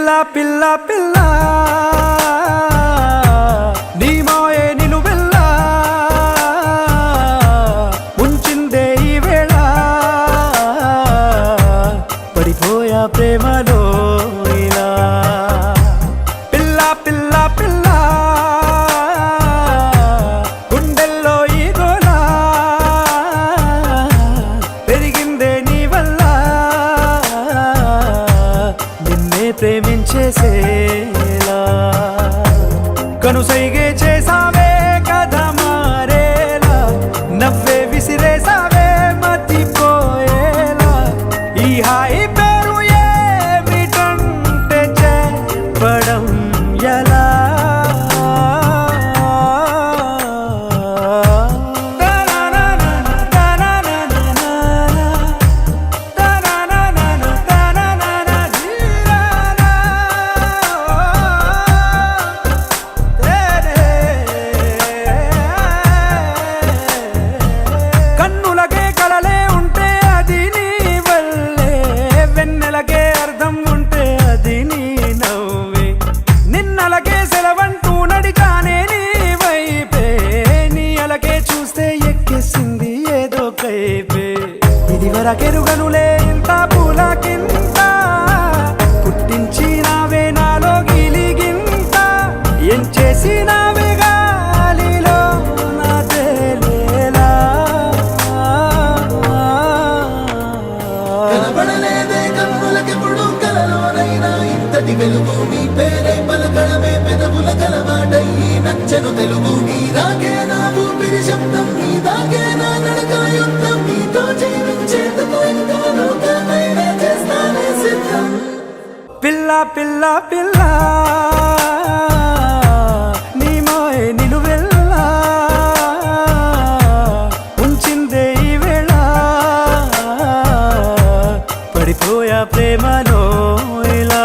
పిల్ల పిల్ల పిల్ల నీ మాయే నిలువెల్ల ఉంచిందే ఈ వేళ పడిపోయా ప్రేమలో ఇలా పిల్ల పిల్ల పిల్ల గుండెల్లో ఈ గోల పెరిగిందే నీ వల్ల నిన్నే ప్రేమించేసేలా కనుసైగే చేసావే కథ మారేలా నవ్వే విసిరేసావే మతిపోయేలా ఈ హాయి పేరు ఏమిటంటే చెప్పడం ఎలా కన్నులకే కలలే ఉంటే అది నీ వల్లే వెన్నెలకే అర్థం ఉంటే అది నీ నవ్వే నిన్నలకే సెలవంటూ నడిచానే నీ వైపే నీ అలకే చూస్తే ఎక్కేసింది ఏదో కైపే ఇది వరకెరుగనులే ఇంత పూలకింత పుట్టించినావే నాలో గిలిగింత ఏం చేసినావే గాలిలో నా తేలేలా కనబడలేదే కన్నులకెప్పుడు కలలోనైనా ఇంతటి వెలుగు నీ పేరే పలకడమే పెదవుల కలవాటయ్యి నచ్చను తెలుగు నీ రాగే నా ఊపిరి శబ్దం నీ దాగే నా నడక యుద్ధం నీతో జీవించేందుకు ఎంతో లోకమైనా చేస్తానే సిద్ధం పిల్ల పిల్ల పిల్ల నీ మాయే నిలువెల్ల ఉంచిందే ఈ వేళ పడిపోయా ప్రేమలో ఇలా